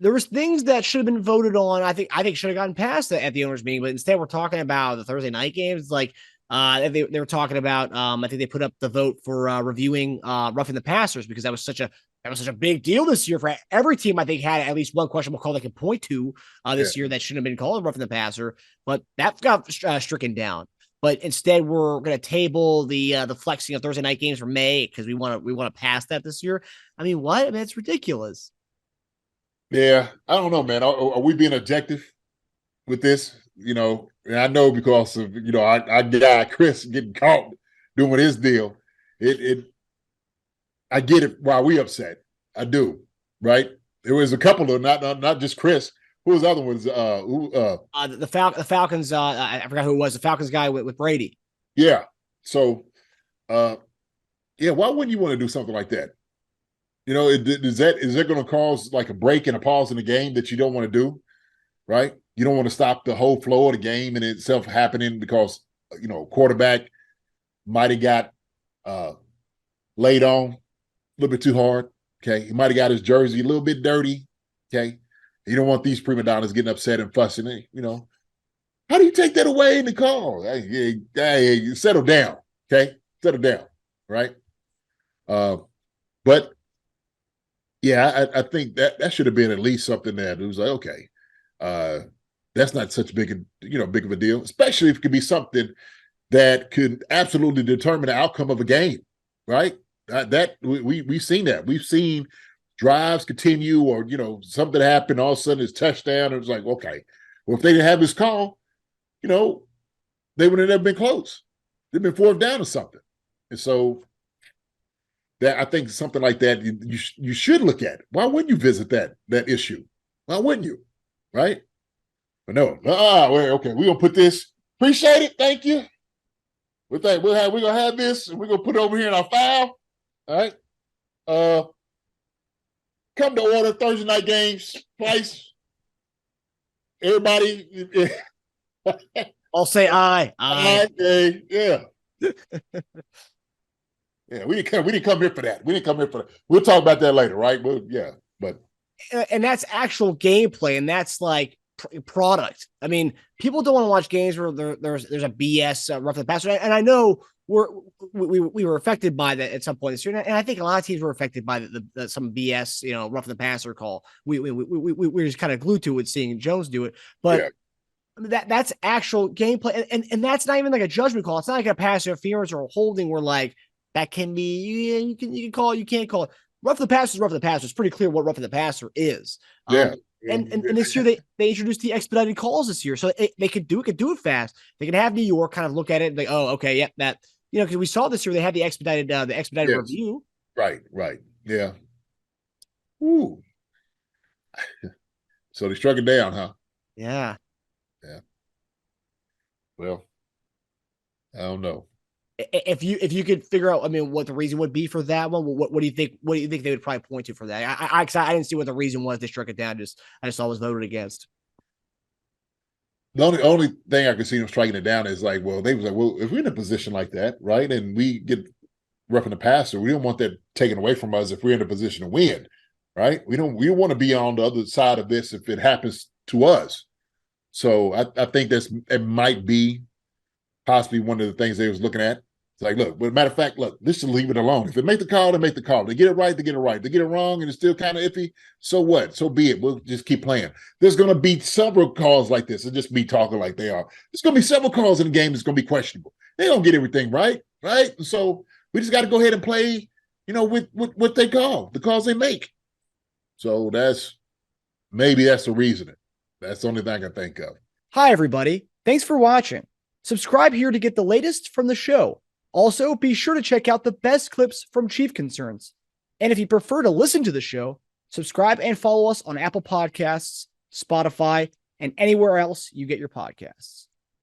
there was things that should have been voted on. I think should have gotten passed at the owners meeting, but instead we're talking about the Thursday night games. Like they were talking about. I think they put up the vote for reviewing roughing the passers because that was such a big deal this year for every team. I think had at least one questionable call they could point to Yeah. this year that shouldn't have been called roughing the passer, but that got stricken down. But instead, we're going to table the flexing of Thursday night games for May because we want to pass that this year. I mean, what? I mean, it's ridiculous. Yeah. I don't know, man. Are we being objective with this? And I know because of, our guy, Chris, getting caught doing his deal. It I get it why we upset. I do, right? There was a couple of not just Chris. Who was the other ones? The Falcons. I forgot who it was. The Falcons guy with Brady. Yeah. So, yeah. Why wouldn't you want to do something like that? Is that going to cause like a break and a pause in the game that you don't want to do? Right? You don't want to stop the whole flow of the game in itself happening because quarterback might have got laid on a little bit too hard. Okay, he might have got his jersey a little bit dirty. Okay, you don't want these prima donnas getting upset and fussing. How do you take that away in the call? Hey, settle down. Okay, settle down. Right. But yeah, I think that should have been at least something that it was like, okay, that's not such big of a deal, especially if it could be something that could absolutely determine the outcome of a game, right? That we've seen that. We've seen drives continue or, something happen, all of a sudden it's touchdown. It was like, okay, well, if they didn't have this call, they would have never been close. They've been fourth down or something. And so that I think something like that you should look at. Why wouldn't you visit that issue? Why wouldn't you? Right? But no, okay, we're gonna put this. Appreciate it, thank you. We're gonna have this, and we're gonna put it over here in our file. All right. Come to order Thursday night games twice. Everybody, I'll say aye. yeah. Yeah, we didn't come here for that. We didn't come here for that. We'll talk about that later, right? Well, yeah, but And that's actual gameplay, and that's like product. I mean, people don't want to watch games where there's a BS rough the passer, and I know we were affected by that at some point this year, and I think a lot of teams were affected by some BS, rough the passer call. We were just kind of glued to it, seeing Jones do it, but. Yeah. That's actual gameplay, and that's not even like a judgment call. It's not like a pass interference or a holding where like that can be you can call it, you can't call it. Rough the passer is rough the passer. It's pretty clear what rough the passer is. Yeah. And this year they introduced the expedited calls this year, so they could do it fast. They can have New York kind of look at it and like, oh, okay, yeah, that because we saw this year they had the expedited yes. review. Right, yeah. Ooh. So they struck it down, huh? Yeah. Yeah. Well, I don't know. If you could figure out, I mean, what the reason would be for that one, what do you think? What do you think they would probably point to for that? I didn't see what the reason was. They struck it down. I just saw it was voted against. The only thing I could see them striking it down is like, well, they was like, well, if we're in a position like that, right, and we get roughing the passer, we don't want that taken away from us if we're in a position to win, right? We don't want to be on the other side of this if it happens to us. So I think it might be possibly one of the things they was looking at. It's like, look, but matter of fact, look, let's just leave it alone. If they make the call, they make the call. They get it right, they get it right. They get it wrong, and it's still kind of iffy. So what? So be it. We'll just keep playing. There's going to be several calls like this, and just be talking like they are. There's going to be several calls in the game that's going to be questionable. They don't get everything right, right? And so we just got to go ahead and play, with what they call, the calls they make. So maybe that's the reasoning. That's the only thing I can think of. Hi, everybody. Thanks for watching. Subscribe here to get the latest from the show. Also, be sure to check out the best clips from Chief Concerns. And if you prefer to listen to the show, subscribe and follow us on Apple Podcasts, Spotify, and anywhere else you get your podcasts.